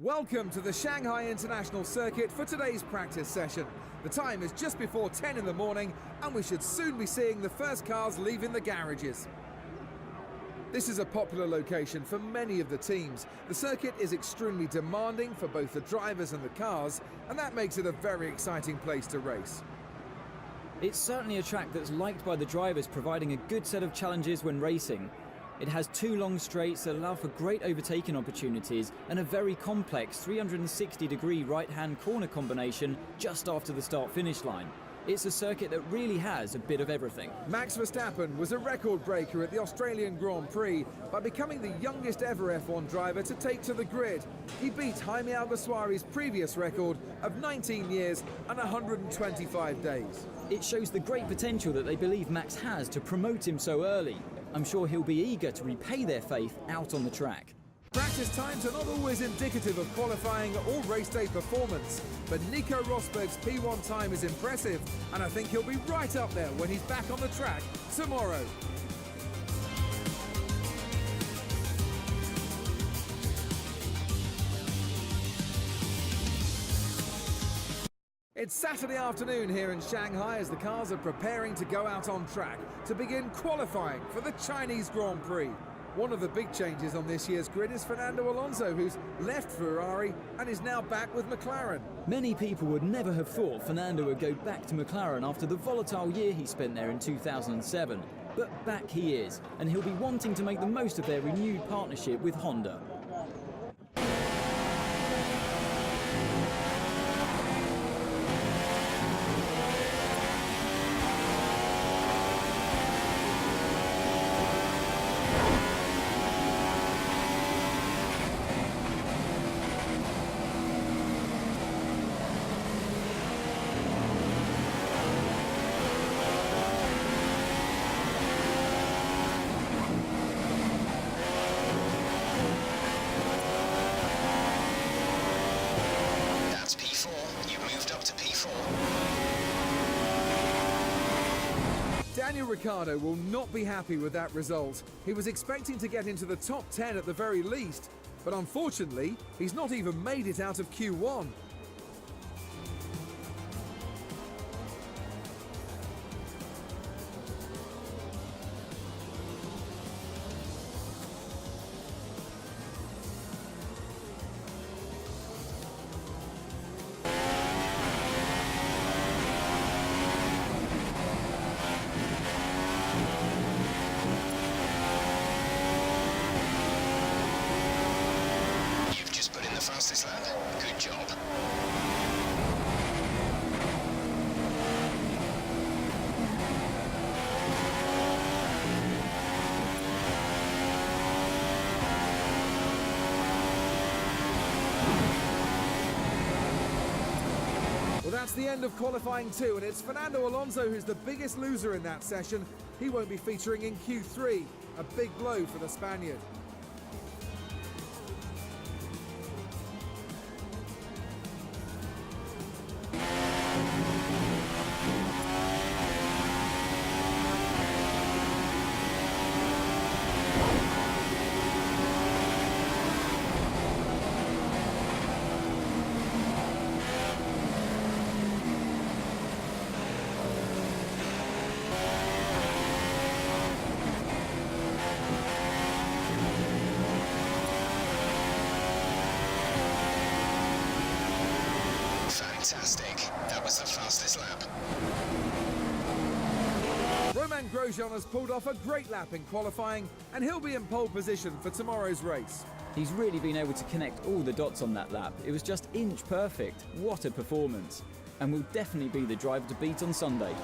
Welcome to the Shanghai International Circuit for today's practice session. The time is just before 10 in the morning and we should soon be seeing the first cars leaving the garages. This is a popular location for many of the teams. The circuit is extremely demanding for both the drivers and the cars, and that makes it a very exciting place to race. It's certainly a track that's liked by the drivers, providing a good set of challenges when racing. It has two long straights that allow for great overtaking opportunities and a very complex 360-degree right-hand corner combination just after the start-finish line. It's a circuit that really has a bit of everything. Max Verstappen was a record breaker at the Australian Grand Prix by becoming the youngest ever F1 driver to take to the grid. He beat Jaime Alguersuari's previous record of 19 years and 125 days. It shows the great potential that they believe Max has to promote him so early. I'm sure he'll be eager to repay their faith out on the track. Practice times are not always indicative of qualifying or race day performance, but Nico Rosberg's P1 time is impressive, and I think he'll be right up there when he's back on the track tomorrow. It's Saturday afternoon here in Shanghai as the cars are preparing to go out on track to begin qualifying for the Chinese Grand Prix. One of the big changes on this year's grid is Fernando Alonso, who's left Ferrari and is now back with McLaren. Many people would never have thought Fernando would go back to McLaren after the volatile year he spent there in 2007. But back he is, and he'll be wanting to make the most of their renewed partnership with Honda. Daniel Ricciardo will not be happy with that result. He was expecting to get into the top 10 at the very least, but unfortunately, he's not even made it out of Q1. Fastest lap. Good job. Well, that's the end of qualifying 2, and it's Fernando Alonso who's the biggest loser in that session. He won't be featuring in Q3, a big blow for the Spaniard. Fantastic. That was the fastest lap. Grosjean has pulled off a great lap in qualifying, and he'll be in pole position for tomorrow's race. He's really been able to connect all the dots on that lap. It was just inch perfect. What a performance. And will definitely be the driver to beat on Sunday.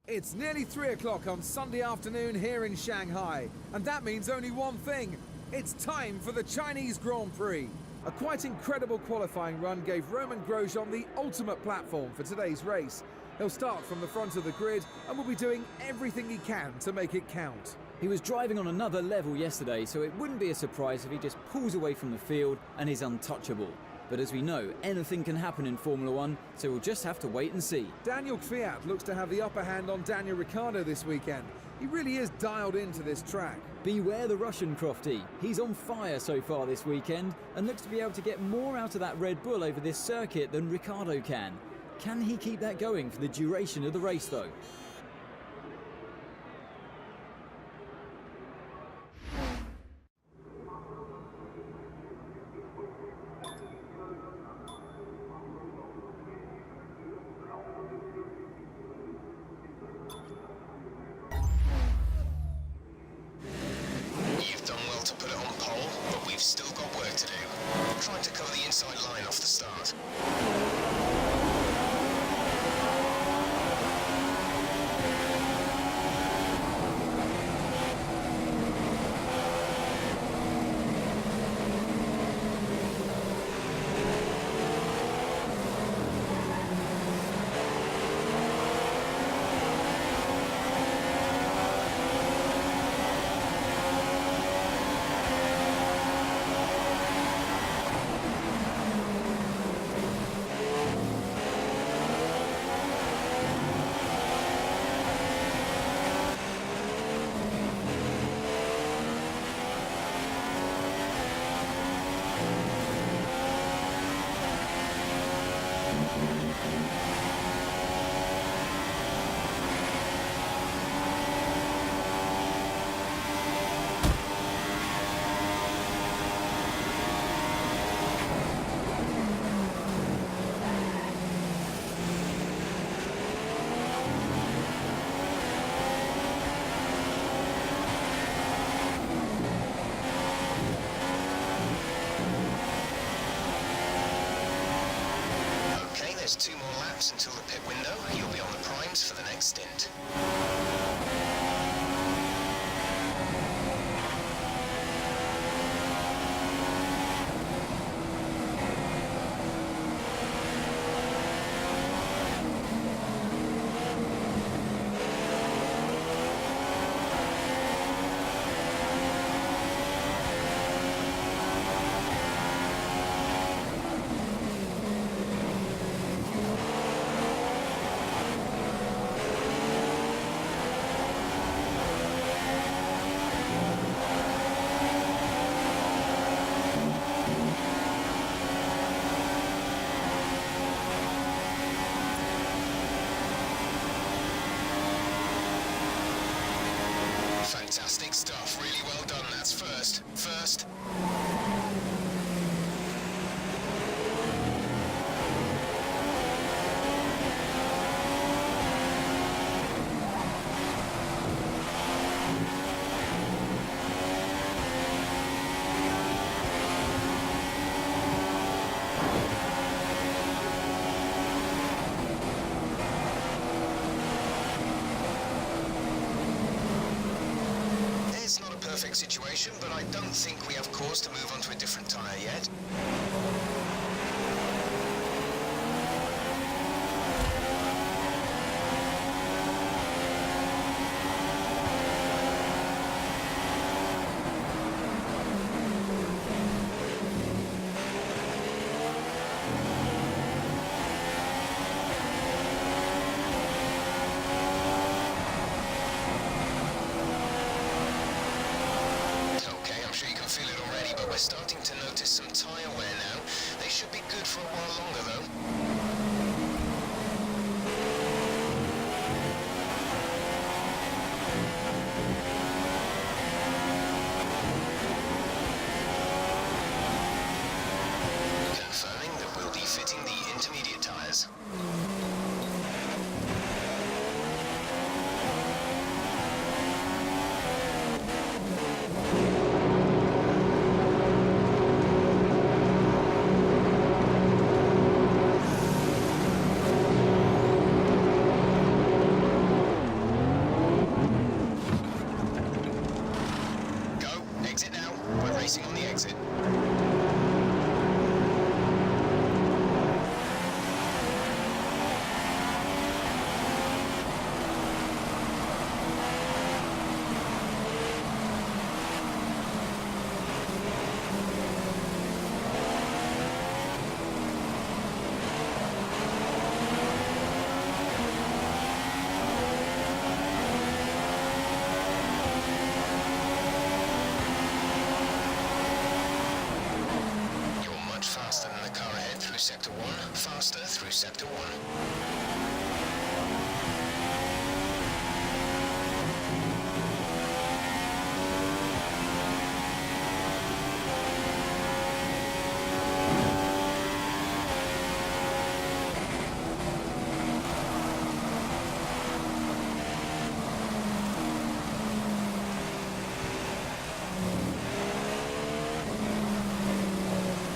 It's nearly 3 o'clock on Sunday afternoon here in Shanghai, and that means only one thing. It's time for the Chinese Grand Prix. A quite incredible qualifying run gave Romain Grosjean the ultimate platform for today's race. He'll start from the front of the grid and will be doing everything he can to make it count. He was driving on another level yesterday, so it wouldn't be a surprise if he just pulls away from the field and is untouchable. But as we know, anything can happen in Formula One, so we'll just have to wait and see. Daniel Kvyat looks to have the upper hand on Daniel Ricciardo this weekend. He really is dialed into this track. Beware the Russian Crofty. He's on fire so far this weekend and looks to be able to get more out of that Red Bull over this circuit than Ricciardo can. Can he keep that going for the duration of the race though? You've done well to put it on pole, but we've still got work to do. Trying to cover the inside line off the start. There's 2 more laps until the pit window. You'll be on the primes for the next stint. Fantastic stuff, really well done. That's first. It's not a perfect situation, but I don't think we have cause to move on to a different tyre yet. We're starting to notice some tyre wear now. They should be good for a while longer though. Confirming that we'll be fitting the intermediate tyres. Sector 1, faster through Sector 1.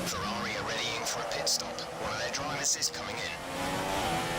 Ferrari are readying for a pit stop. One of their drivers is coming in.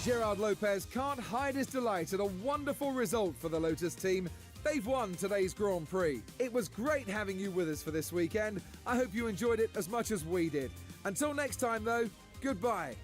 Gerard Lopez can't hide his delight at a wonderful result for the Lotus team. They've won today's Grand Prix. It was great having you with us for this weekend. I hope you enjoyed it as much as we did. Until next time though, goodbye.